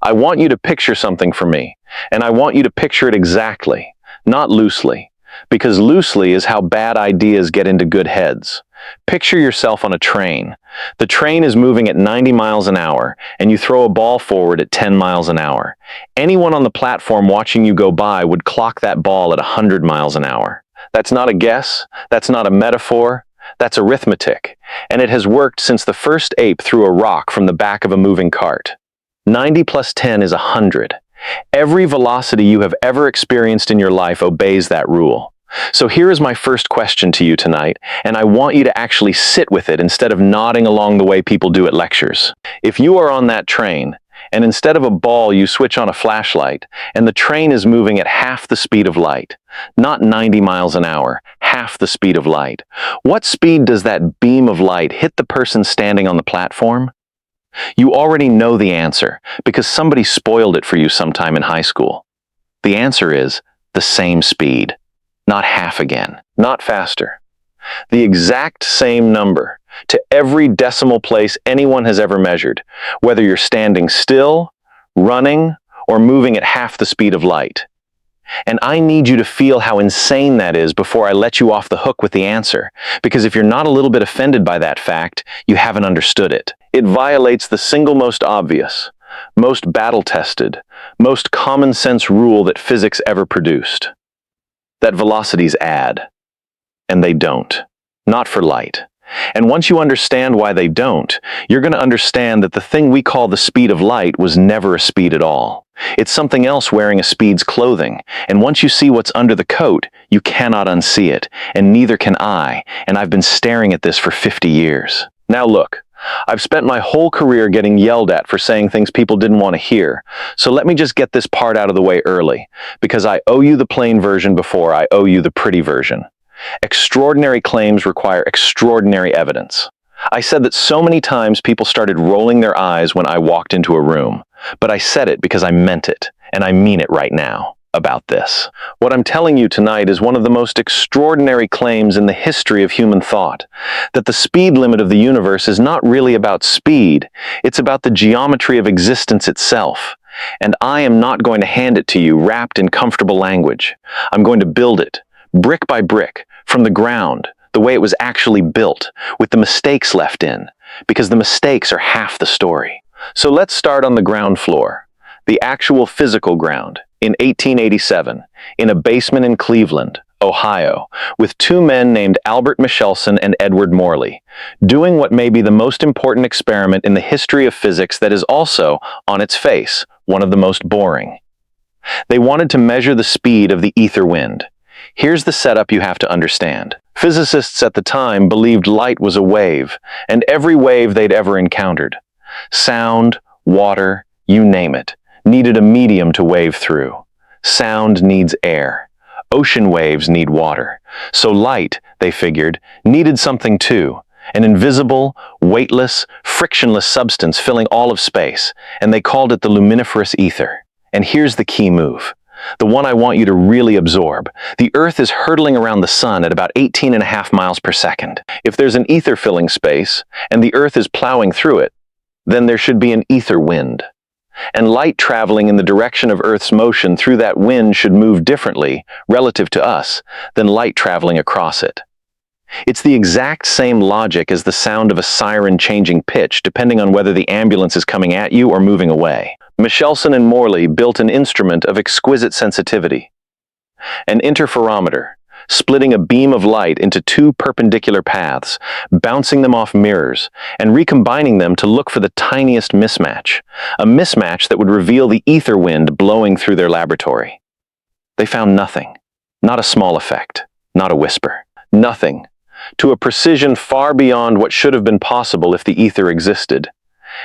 I want you to picture something for me, and I want you to picture it exactly, not loosely, because loosely is how bad ideas get into good heads. Picture yourself on a train. The train is moving at 90 miles an hour, and you throw a ball forward at 10 miles an hour. Anyone on the platform watching you go by would clock that ball at 100 miles an hour. That's not a guess, that's not a metaphor, that's arithmetic, and it has worked since the first ape threw a rock from the back of a moving cart. 90 plus 10 is 100. Every velocity you have ever experienced in your life obeys that rule. So here is my first question to you tonight, and I want you to actually sit with it instead of nodding along the way people do at lectures. If you are on that train, and instead of a ball you switch on a flashlight, and the train is moving at half the speed of light, not 90 miles an hour, half the speed of light, what speed does that beam of light hit the person standing on the platform? You already know the answer, because somebody spoiled it for you sometime in high school. The answer is the same speed. Not half again, not faster. The exact same number to every decimal place anyone has ever measured, whether you're standing still, running, or moving at half the speed of light. And I need you to feel how insane that is before I let you off the hook with the answer, because if you're not a little bit offended by that fact, you haven't understood it. It violates the single most obvious, most battle-tested, most common-sense rule that physics ever produced. That velocities add. And they don't. Not for light. And once you understand why they don't, you're going to understand that the thing we call the speed of light was never a speed at all. It's something else wearing a speed's clothing, and once you see what's under the coat, you cannot unsee it, and neither can I, and I've been staring at this for 50 years. Now look, I've spent my whole career getting yelled at for saying things people didn't want to hear, so let me just get this part out of the way early, because I owe you the plain version before I owe you the pretty version. Extraordinary claims require extraordinary evidence. I said that so many times people started rolling their eyes when I walked into a room, but I said it because I meant it, and I mean it right now, about this. What I'm telling you tonight is one of the most extraordinary claims in the history of human thought, that the speed limit of the universe is not really about speed, it's about the geometry of existence itself. And I am not going to hand it to you wrapped in comfortable language. I'm going to build it, brick by brick, from the ground, the way it was actually built, with the mistakes left in, because the mistakes are half the story. So let's start on the ground floor, the actual physical ground, in 1887, in a basement in Cleveland, Ohio, with two men named Albert Michelson and Edward Morley, doing what may be the most important experiment in the history of physics that is also, on its face, one of the most boring. They wanted to measure the speed of the ether wind. Here's the setup you have to understand. Physicists at the time believed light was a wave, and every wave they'd ever encountered, sound, water, you name it, needed a medium to wave through. Sound needs air. Ocean waves need water. So light, they figured, needed something too, an invisible, weightless, frictionless substance filling all of space, and they called it the luminiferous ether. And here's the key move. The one I want you to really absorb. The Earth is hurtling around the Sun at about 18.5 miles per second. If there's an ether-filling space, and the Earth is plowing through it, then there should be an ether wind. And light traveling in the direction of Earth's motion through that wind should move differently, relative to us, than light traveling across it. It's the exact same logic as the sound of a siren changing pitch, depending on whether the ambulance is coming at you or moving away. Michelson and Morley built an instrument of exquisite sensitivity, an interferometer, splitting a beam of light into two perpendicular paths, bouncing them off mirrors, and recombining them to look for the tiniest mismatch, a mismatch that would reveal the ether wind blowing through their laboratory. They found nothing, not a small effect, not a whisper, nothing, to a precision far beyond what should have been possible if the ether existed.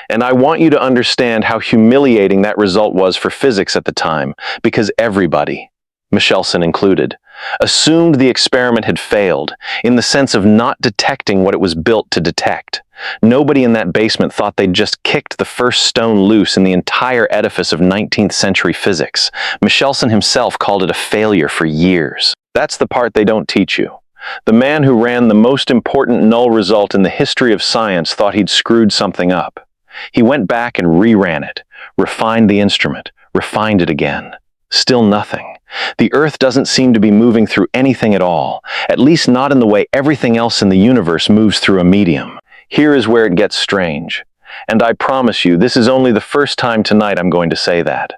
And I want you to understand how humiliating that result was for physics at the time, because everybody, Michelson included, assumed the experiment had failed, in the sense of not detecting what it was built to detect. Nobody in that basement thought they'd just kicked the first stone loose in the entire edifice of 19th century physics. Michelson himself called it a failure for years. That's the part they don't teach you. The man who ran the most important null result in the history of science thought he'd screwed something up. He went back and reran it, refined the instrument, refined it again. Still nothing. The Earth doesn't seem to be moving through anything at all, at least not in the way everything else in the universe moves through a medium. Here is where it gets strange. And I promise you, this is only the first time tonight I'm going to say that.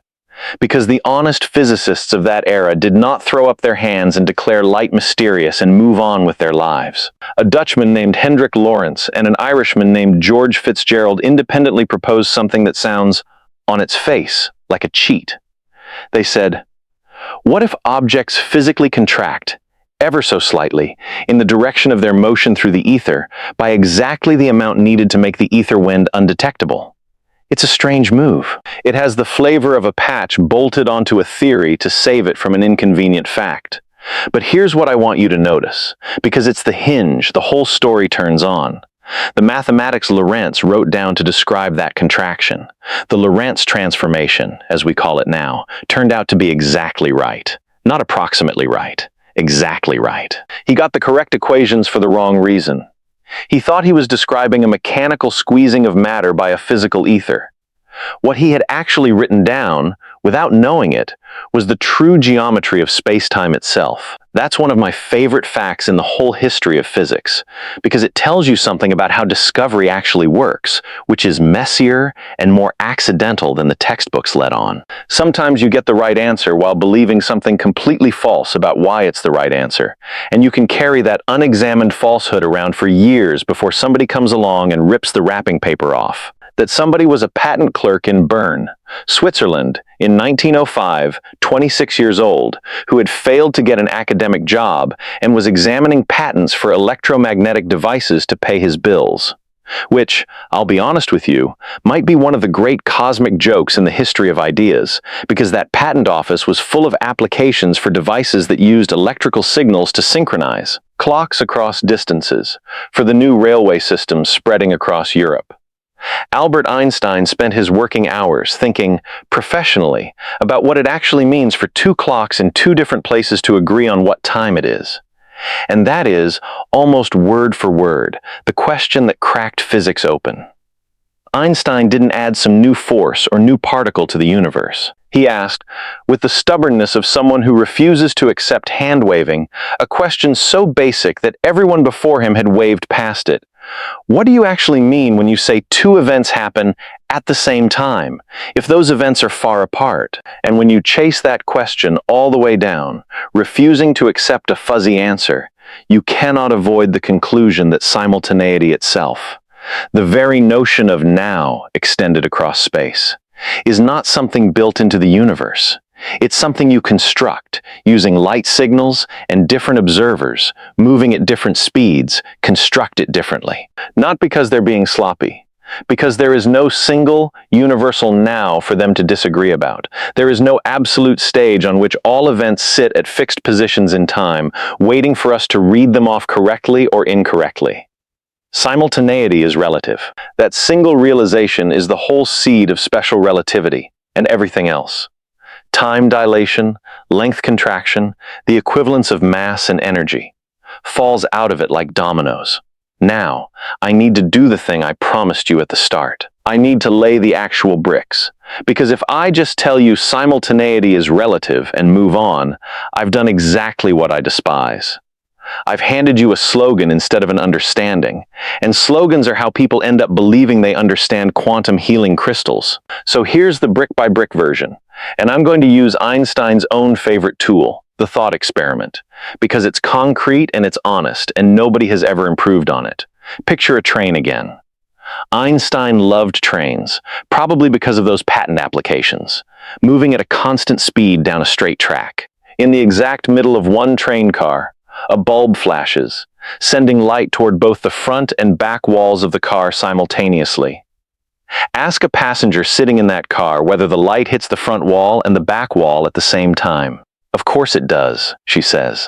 Because the honest physicists of that era did not throw up their hands and declare light mysterious and move on with their lives. A Dutchman named Hendrik Lorentz and an Irishman named George Fitzgerald independently proposed something that sounds, on its face, like a cheat. They said, what if objects physically contract, ever so slightly, in the direction of their motion through the ether by exactly the amount needed to make the ether wind undetectable? It's a strange move. It has the flavor of a patch bolted onto a theory to save it from an inconvenient fact. But here's what I want you to notice, because it's the hinge the whole story turns on. The mathematics Lorentz wrote down to describe that contraction. The Lorentz transformation, as we call it now, turned out to be exactly right. Not approximately right. Exactly right. He got the correct equations for the wrong reason. He thought he was describing a mechanical squeezing of matter by a physical ether. What he had actually written down, without knowing it, was the true geometry of space-time itself. That's one of my favorite facts in the whole history of physics, because it tells you something about how discovery actually works, which is messier and more accidental than the textbooks let on. Sometimes you get the right answer while believing something completely false about why it's the right answer, and you can carry that unexamined falsehood around for years before somebody comes along and rips the wrapping paper off. That somebody was a patent clerk in Bern, Switzerland, in 1905, 26 years old, who had failed to get an academic job and was examining patents for electromagnetic devices to pay his bills. Which, I'll be honest with you, might be one of the great cosmic jokes in the history of ideas, because that patent office was full of applications for devices that used electrical signals to synchronize, clocks across distances, for the new railway systems spreading across Europe. Albert Einstein spent his working hours thinking, professionally, about what it actually means for two clocks in two different places to agree on what time it is. And that is, almost word for word, the question that cracked physics open. Einstein didn't add some new force or new particle to the universe. He asked, with the stubbornness of someone who refuses to accept hand-waving, a question so basic that everyone before him had waved past it. What do you actually mean when you say two events happen at the same time, if those events are far apart? And when you chase that question all the way down, refusing to accept a fuzzy answer, you cannot avoid the conclusion that simultaneity itself, the very notion of now extended across space, is not something built into the universe. It's something you construct, using light signals and different observers, moving at different speeds, construct it differently. Not because they're being sloppy, because there is no single, universal now for them to disagree about. There is no absolute stage on which all events sit at fixed positions in time, waiting for us to read them off correctly or incorrectly. Simultaneity is relative. That single realization is the whole seed of special relativity, and everything else. Time dilation, length contraction, the equivalence of mass and energy, falls out of it like dominoes. Now, I need to do the thing I promised you at the start. I need to lay the actual bricks. Because if I just tell you simultaneity is relative and move on, I've done exactly what I despise. I've handed you a slogan instead of an understanding, and slogans are how people end up believing they understand quantum healing crystals. So here's the brick-by-brick version, and I'm going to use Einstein's own favorite tool, the thought experiment, because it's concrete and it's honest, and nobody has ever improved on it. Picture a train again. Einstein loved trains, probably because of those patent applications, moving at a constant speed down a straight track. In the exact middle of one train car, a bulb flashes, sending light toward both the front and back walls of the car simultaneously. Ask a passenger sitting in that car whether the light hits the front wall and the back wall at the same time. Of course it does, she says.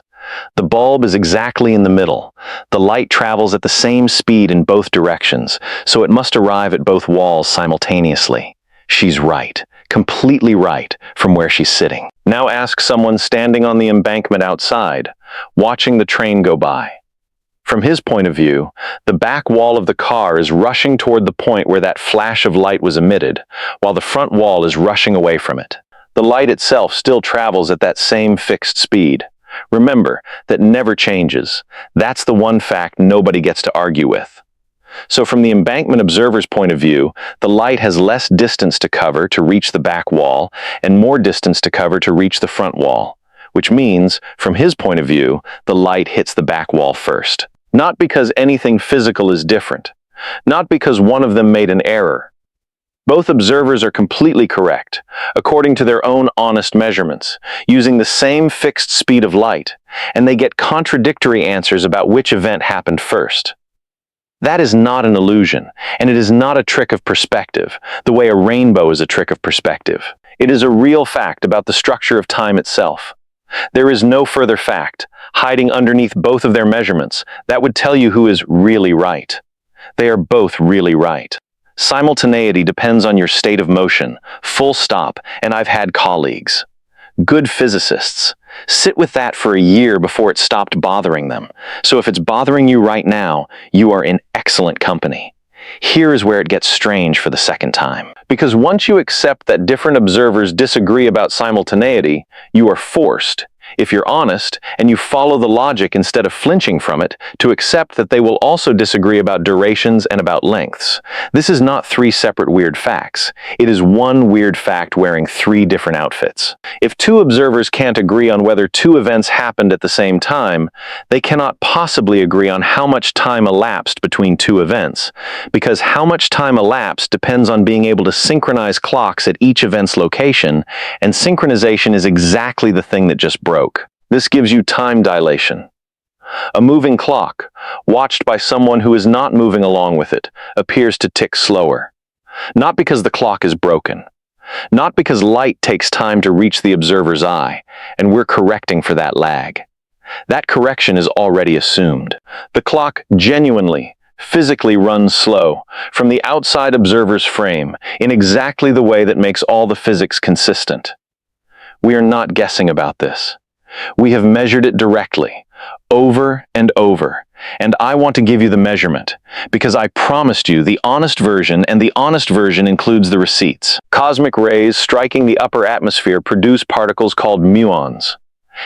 The bulb is exactly in the middle. The light travels at the same speed in both directions, so it must arrive at both walls simultaneously. She's right, completely right, from where she's sitting. Now ask someone standing on the embankment outside, watching the train go by. From his point of view, the back wall of the car is rushing toward the point where that flash of light was emitted, while the front wall is rushing away from it. The light itself still travels at that same fixed speed. Remember, that never changes. That's the one fact nobody gets to argue with. So from the embankment observer's point of view, the light has less distance to cover to reach the back wall and more distance to cover to reach the front wall, which means, from his point of view, the light hits the back wall first. Not because anything physical is different, not because one of them made an error. Both observers are completely correct, according to their own honest measurements, using the same fixed speed of light, and they get contradictory answers about which event happened first. That is not an illusion, and it is not a trick of perspective, the way a rainbow is a trick of perspective. It is a real fact about the structure of time itself. There is no further fact, hiding underneath both of their measurements, that would tell you who is really right. They are both really right. Simultaneity depends on your state of motion, full stop, and I've had colleagues, good physicists, sit with that for a year before it stopped bothering them. So if it's bothering you right now, you are in excellent company. Here is where it gets strange for the second time. Because once you accept that different observers disagree about simultaneity, you are forced, if you're honest, and you follow the logic instead of flinching from it, to accept that they will also disagree about durations and about lengths. This is not three separate weird facts. It is one weird fact wearing three different outfits. If two observers can't agree on whether two events happened at the same time, they cannot possibly agree on how much time elapsed between two events, because how much time elapsed depends on being able to synchronize clocks at each event's location, and synchronization is exactly the thing that just broke. This gives you time dilation. A moving clock, watched by someone who is not moving along with it, appears to tick slower. Not because the clock is broken. Not because light takes time to reach the observer's eye, and we're correcting for that lag. That correction is already assumed. The clock genuinely, physically runs slow, from the outside observer's frame, in exactly the way that makes all the physics consistent. We are not guessing about this. We have measured it directly, over and over, and I want to give you the measurement, because I promised you the honest version, and the honest version includes the receipts. Cosmic rays striking the upper atmosphere produce particles called muons,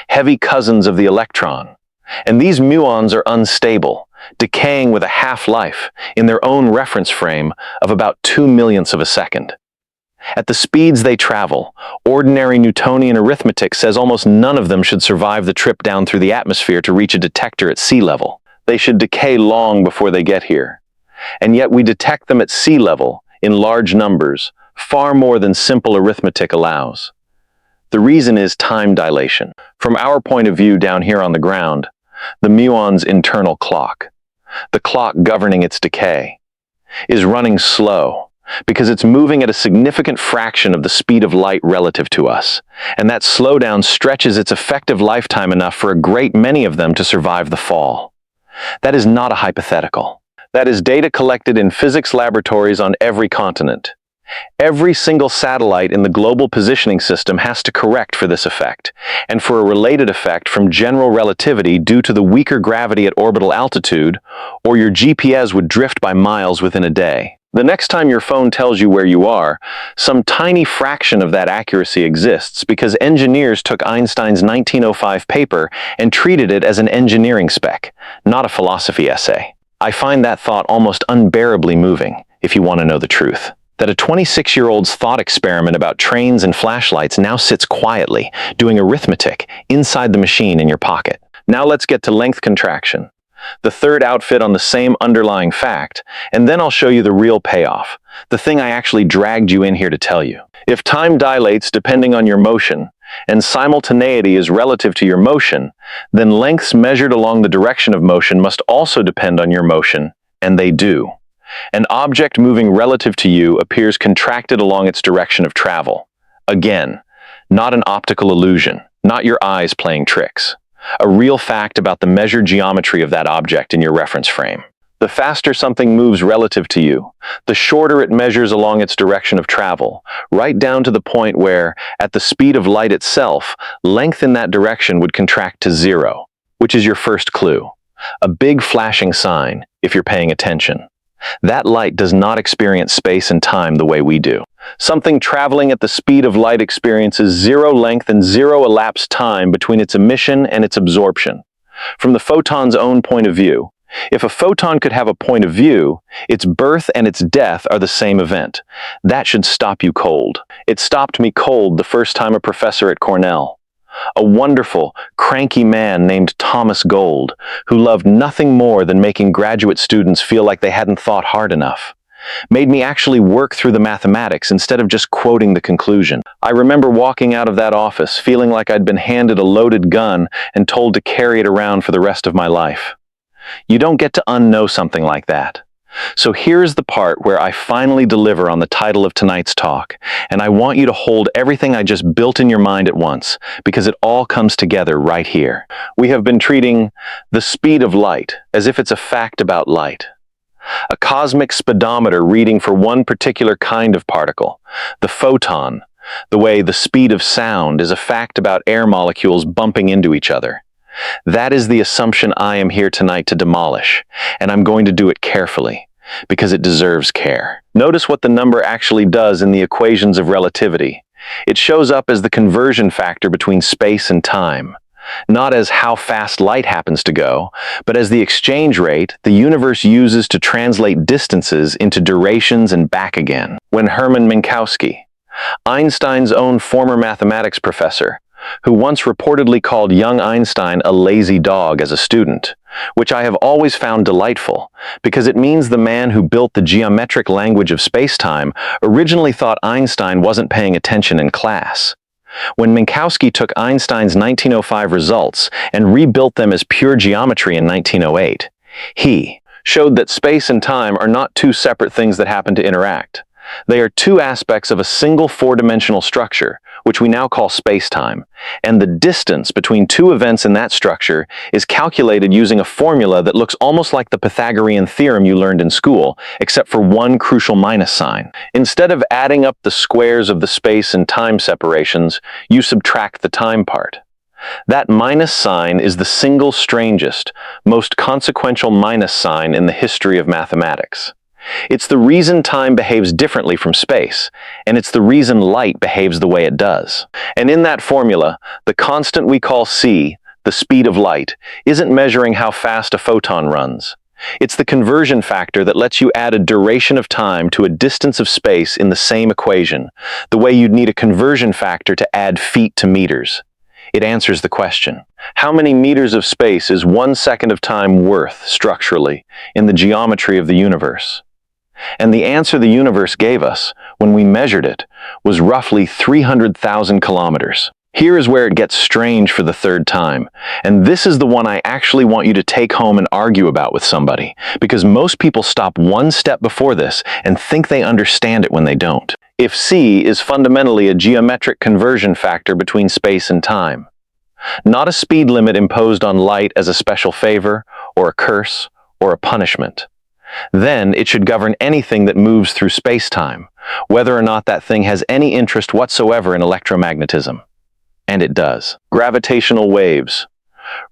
heavy cousins of the electron, and these muons are unstable, decaying with a half-life, in their own reference frame, of about 2/millionths of a second. At the speeds they travel, ordinary Newtonian arithmetic says almost none of them should survive the trip down through the atmosphere to reach a detector at sea level. They should decay long before they get here. And yet we detect them at sea level, in large numbers, far more than simple arithmetic allows. The reason is time dilation. From our point of view down here on the ground, the muon's internal clock, the clock governing its decay, is running slow, because it's moving at a significant fraction of the speed of light relative to us, and that slowdown stretches its effective lifetime enough for a great many of them to survive the fall. That is not a hypothetical. That is data collected in physics laboratories on every continent. Every single satellite in the global positioning system has to correct for this effect, and for a related effect from general relativity due to the weaker gravity at orbital altitude, or your GPS would drift by miles within a day. The next time your phone tells you where you are, some tiny fraction of that accuracy exists because engineers took Einstein's 1905 paper and treated it as an engineering spec, not a philosophy essay. I find that thought almost unbearably moving, if you want to know the truth. That a 26-year-old's thought experiment about trains and flashlights now sits quietly, doing arithmetic, inside the machine in your pocket. Now let's get to length contraction, the third outfit on the same underlying fact, and then I'll show you the real payoff, the thing I actually dragged you in here to tell you. If time dilates depending on your motion, and simultaneity is relative to your motion, then lengths measured along the direction of motion must also depend on your motion, and they do. An object moving relative to you appears contracted along its direction of travel. Again, not an optical illusion, not your eyes playing tricks. A real fact about the measured geometry of that object in your reference frame. The faster something moves relative to you, the shorter it measures along its direction of travel, right down to the point where, at the speed of light itself, length in that direction would contract to zero, which is your first clue. a big flashing sign, if you're paying attention. That light does not experience space and time the way we do. Something traveling at the speed of light experiences zero length and zero elapsed time between its emission and its absorption. From the photon's own point of view, if a photon could have a point of view, its birth and its death are the same event. That should stop you cold. It stopped me cold the first time a professor at Cornell, a wonderful, cranky man named Thomas Gold, who loved nothing more than making graduate students feel like they hadn't thought hard enough, made me actually work through the mathematics instead of just quoting the conclusion. I remember walking out of that office feeling like I'd been handed a loaded gun and told to carry it around for the rest of my life. You don't get to unknow something like that. So here's the part where I finally deliver on the title of tonight's talk, and I want you to hold everything I just built in your mind at once, because it all comes together right here. We have been treating the speed of light as if it's a fact about light, a cosmic speedometer reading for one particular kind of particle, the photon, the way the speed of sound is a fact about air molecules bumping into each other. That is the assumption I am here tonight to demolish, and I'm going to do it carefully, because it deserves care. Notice what the number actually does in the equations of relativity. It shows up as the conversion factor between space and time, not as how fast light happens to go, but as the exchange rate the universe uses to translate distances into durations and back again. When Hermann Minkowski, Einstein's own former mathematics professor, who once reportedly called young Einstein a lazy dog as a student, which I have always found delightful, because it means the man who built the geometric language of space-time originally thought Einstein wasn't paying attention in class. When Minkowski took Einstein's 1905 results and rebuilt them as pure geometry in 1908, he showed that space and time are not two separate things that happen to interact. They are two aspects of a single four-dimensional structure, which we now call space-time, and the distance between two events in that structure is calculated using a formula that looks almost like the Pythagorean theorem you learned in school, except for one crucial minus sign. Instead of adding up the squares of the space and time separations, you subtract the time part. That minus sign is the single strangest, most consequential minus sign in the history of mathematics. It's the reason time behaves differently from space, and it's the reason light behaves the way it does. And in that formula, the constant we call c, the speed of light, isn't measuring how fast a photon runs. It's the conversion factor that lets you add a duration of time to a distance of space in the same equation, the way you'd need a conversion factor to add feet to meters. It answers the question, how many meters of space is 1 second of time worth, structurally, in the geometry of the universe? And the answer the universe gave us, when we measured it, was roughly 300,000 kilometers. Here is where it gets strange for the third time, and this is the one I actually want you to take home and argue about with somebody, because most people stop one step before this and think they understand it when they don't. If c is fundamentally a geometric conversion factor between space and time, not a speed limit imposed on light as a special favor, or a curse, or a punishment, then it should govern anything that moves through space-time, whether or not that thing has any interest whatsoever in electromagnetism. And it does. Gravitational waves,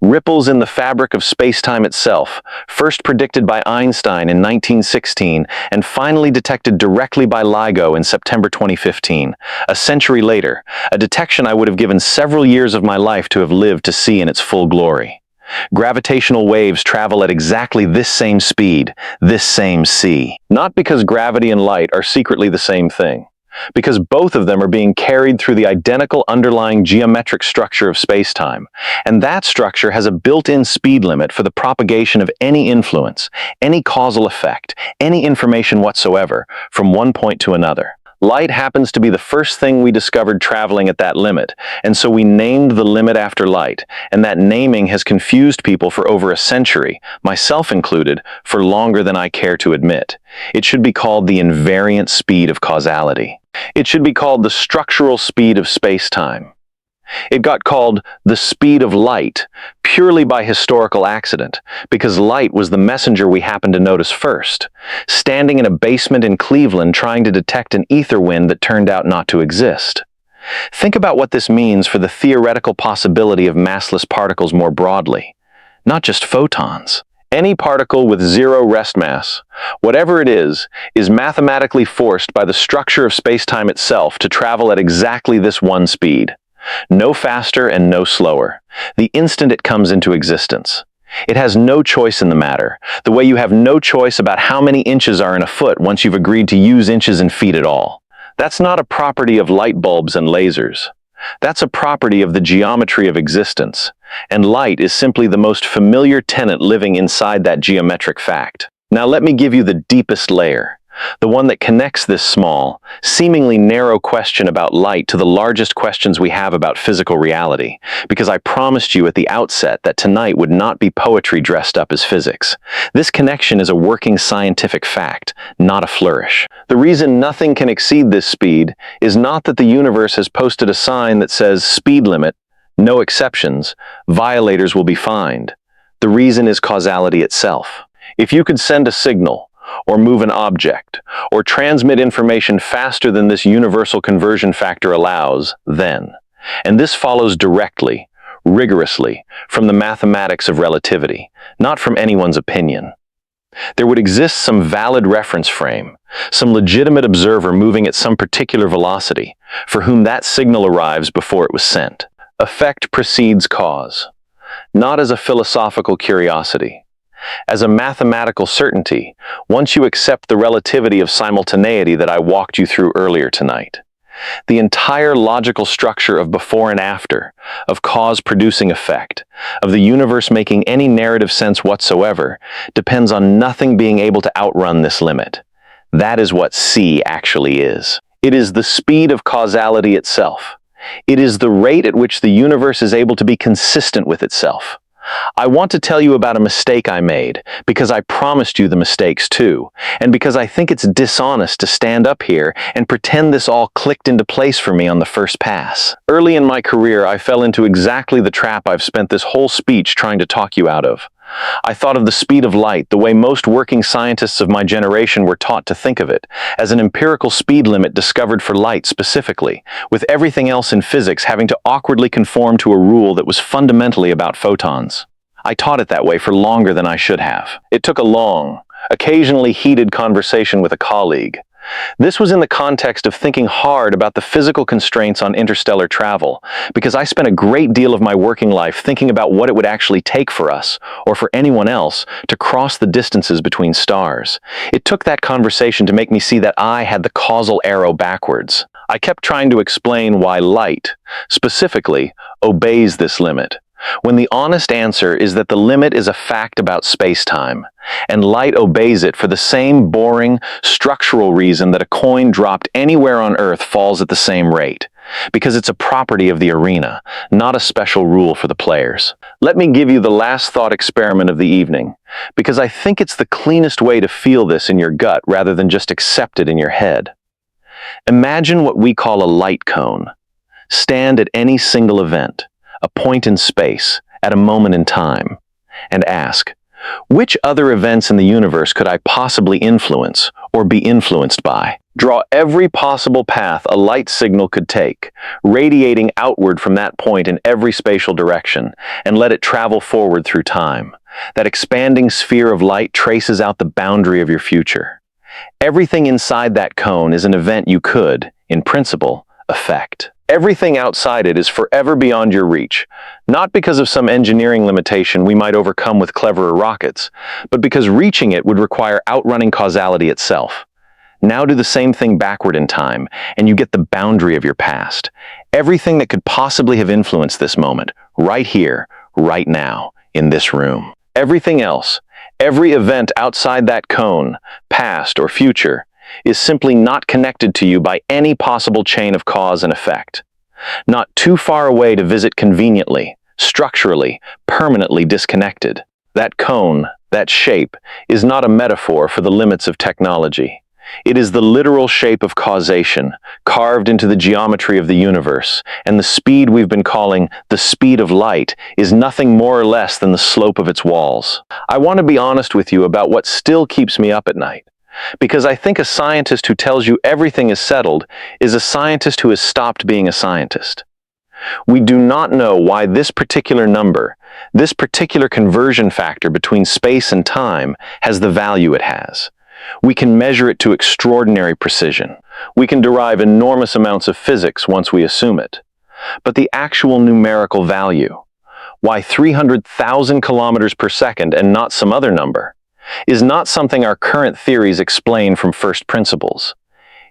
ripples in the fabric of space-time itself, first predicted by Einstein in 1916 and finally detected directly by LIGO in September 2015, a century later, a detection I would have given several years of my life to have lived to see in its full glory. Gravitational waves travel at exactly this same speed, this same c. Not because gravity and light are secretly the same thing, because both of them are being carried through the identical underlying geometric structure of space-time, and that structure has a built-in speed limit for the propagation of any influence, any causal effect, any information whatsoever, from one point to another. Light happens to be the first thing we discovered traveling at that limit, and so we named the limit after light, and that naming has confused people for over a century, myself included, for longer than I care to admit. It should be called the invariant speed of causality. It should be called the structural speed of space-time. It got called the speed of light purely by historical accident, because light was the messenger we happened to notice first, standing in a basement in Cleveland trying to detect an ether wind that turned out not to exist. Think about what this means for the theoretical possibility of massless particles more broadly. not just photons. Any particle with zero rest mass, whatever it is mathematically forced by the structure of spacetime itself to travel at exactly this one speed. No faster and no slower, the instant it comes into existence. It has no choice in the matter, the way you have no choice about how many inches are in a foot once you've agreed to use inches and feet at all. That's not a property of light bulbs and lasers. That's a property of the geometry of existence, and light is simply the most familiar tenet living inside that geometric fact. Now let me give you the deepest layer, the one that connects this small, seemingly narrow question about light to the largest questions we have about physical reality, because I promised you at the outset that tonight would not be poetry dressed up as physics. This connection is a working scientific fact, not a flourish. The reason nothing can exceed this speed is not that the universe has posted a sign that says speed limit, no exceptions, violators will be fined. The reason is causality itself. If you could send a signal, or move an object, or transmit information faster than this universal conversion factor allows, then, and this follows directly, rigorously, from the mathematics of relativity, not from anyone's opinion. There would exist some valid reference frame, some legitimate observer moving at some particular velocity, for whom that signal arrives before it was sent. Effect precedes cause, not as a philosophical curiosity. As a mathematical certainty, once you accept the relativity of simultaneity that I walked you through earlier tonight. The entire logical structure of before and after, of cause producing effect, of the universe making any narrative sense whatsoever, depends on nothing being able to outrun this limit. That is what C actually is. It is the speed of causality itself. It is the rate at which the universe is able to be consistent with itself. I want to tell you about a mistake I made, because I promised you the mistakes too, and because I think it's dishonest to stand up here and pretend this all clicked into place for me on the first pass. Early in my career, I fell into exactly the trap I've spent this whole speech trying to talk you out of. I thought of the speed of light the way most working scientists of my generation were taught to think of it, as an empirical speed limit discovered for light specifically, with everything else in physics having to awkwardly conform to a rule that was fundamentally about photons. I taught it that way for longer than I should have. It took a long, occasionally heated conversation with a colleague. This was in the context of thinking hard about the physical constraints on interstellar travel, because I spent a great deal of my working life thinking about what it would actually take for us, or for anyone else, to cross the distances between stars. It took that conversation to make me see that I had the causal arrow backwards. I kept trying to explain why light, specifically, obeys this limit, when the honest answer is that the limit is a fact about space-time, and light obeys it for the same boring, structural reason that a coin dropped anywhere on Earth falls at the same rate, because it's a property of the arena, not a special rule for the players. Let me give you the last thought experiment of the evening, because I think it's the cleanest way to feel this in your gut rather than just accept it in your head. Imagine what we call a light cone. Stand at any single event, a point in space, at a moment in time, and ask, which other events in the universe could I possibly influence or be influenced by? Draw every possible path a light signal could take, radiating outward from that point in every spatial direction, and let it travel forward through time. That expanding sphere of light traces out the boundary of your future. Everything inside that cone is an event you could, in principle, affect. Everything outside it is forever beyond your reach, not because of some engineering limitation we might overcome with cleverer rockets, but because reaching it would require outrunning causality itself. Now do the same thing backward in time, and you get the boundary of your past. Everything that could possibly have influenced this moment, right here, right now, in this room. Everything else, every event outside that cone, past or future, is simply not connected to you by any possible chain of cause and effect. Not too far away to visit conveniently, structurally, permanently disconnected. That cone, that shape, is not a metaphor for the limits of technology. It is the literal shape of causation, carved into the geometry of the universe, and the speed we've been calling the speed of light is nothing more or less than the slope of its walls. I want to be honest with you about what still keeps me up at night. Because I think a scientist who tells you everything is settled is a scientist who has stopped being a scientist. We do not know why this particular number, this particular conversion factor between space and time, has the value it has. We can measure it to extraordinary precision. We can derive enormous amounts of physics once we assume it. But the actual numerical value, why 300,000 kilometers per second and not some other number, is not something our current theories explain from first principles.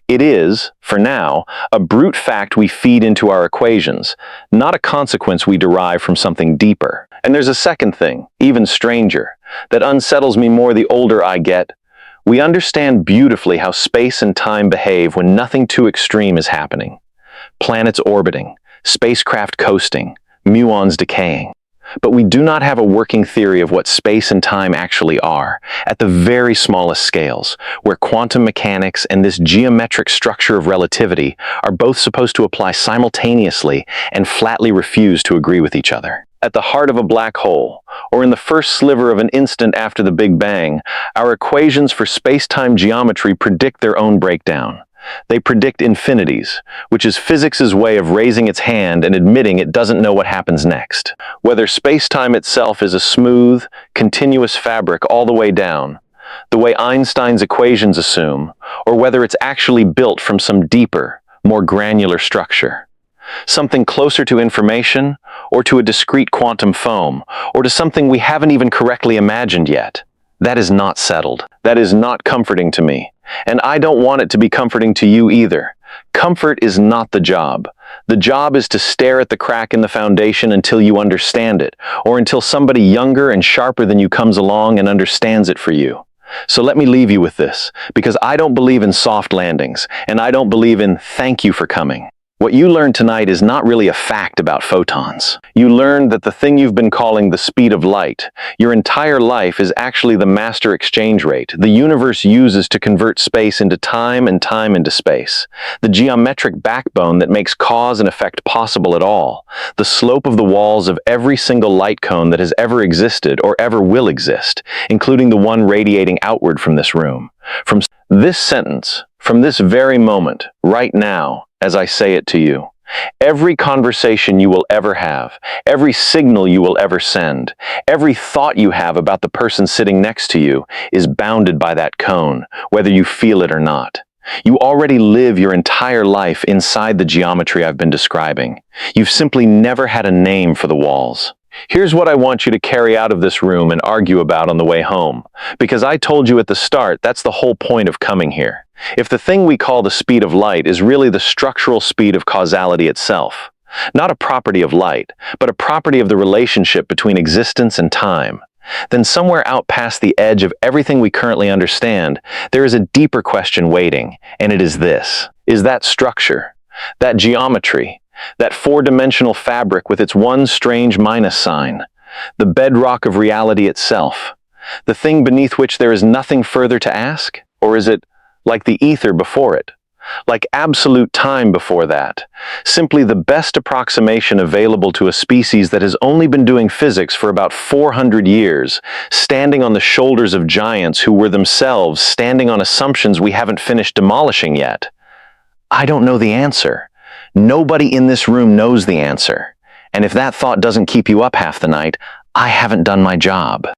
It is, for now, a brute fact we feed into our equations, not a consequence we derive from something deeper. And there's a second thing, even stranger, that unsettles me more the older I get. We understand beautifully how space and time behave when nothing too extreme is happening. Planets orbiting, spacecraft coasting, muons decaying. But we do not have a working theory of what space and time actually are, at the very smallest scales, where quantum mechanics and this geometric structure of relativity are both supposed to apply simultaneously and flatly refuse to agree with each other. At the heart of a black hole, or in the first sliver of an instant after the Big Bang, our equations for space-time geometry predict their own breakdown. They predict infinities, which is physics' way of raising its hand and admitting it doesn't know what happens next. Whether space-time itself is a smooth, continuous fabric all the way down, the way Einstein's equations assume, or whether it's actually built from some deeper, more granular structure. Something closer to information, or to a discrete quantum foam, or to something we haven't even correctly imagined yet. That is not settled. That is not comforting to me. And I don't want it to be comforting to you either. Comfort is not the job. The job is to stare at the crack in the foundation until you understand it, or until somebody younger and sharper than you comes along and understands it for you. So let me leave you with this, because I don't believe in soft landings, and I don't believe in thank you for coming. What you learned tonight is not really a fact about photons. You learned that the thing you've been calling the speed of light, your entire life, is actually the master exchange rate the universe uses to convert space into time and time into space. The geometric backbone that makes cause and effect possible at all. The slope of the walls of every single light cone that has ever existed or ever will exist, including the one radiating outward from this room. From this sentence, from this very moment, right now, as I say it to you, every conversation you will ever have, every signal you will ever send, every thought you have about the person sitting next to you is bounded by that cone, whether you feel it or not. You already live your entire life inside the geometry I've been describing. You've simply never had a name for the walls. Here's what I want you to carry out of this room and argue about on the way home, because I told you at the start that's the whole point of coming here. If the thing we call the speed of light is really the structural speed of causality itself, not a property of light, but a property of the relationship between existence and time, then somewhere out past the edge of everything we currently understand, there is a deeper question waiting, and it is this. Is that structure, that geometry, that four-dimensional fabric with its one strange minus sign, the bedrock of reality itself, the thing beneath which there is nothing further to ask? Or is it like the ether before it, like absolute time before that, simply the best approximation available to a species that has only been doing physics for about 400 years, standing on the shoulders of giants who were themselves standing on assumptions we haven't finished demolishing yet? I don't know the answer. Nobody in this room knows the answer. And if that thought doesn't keep you up half the night, I haven't done my job.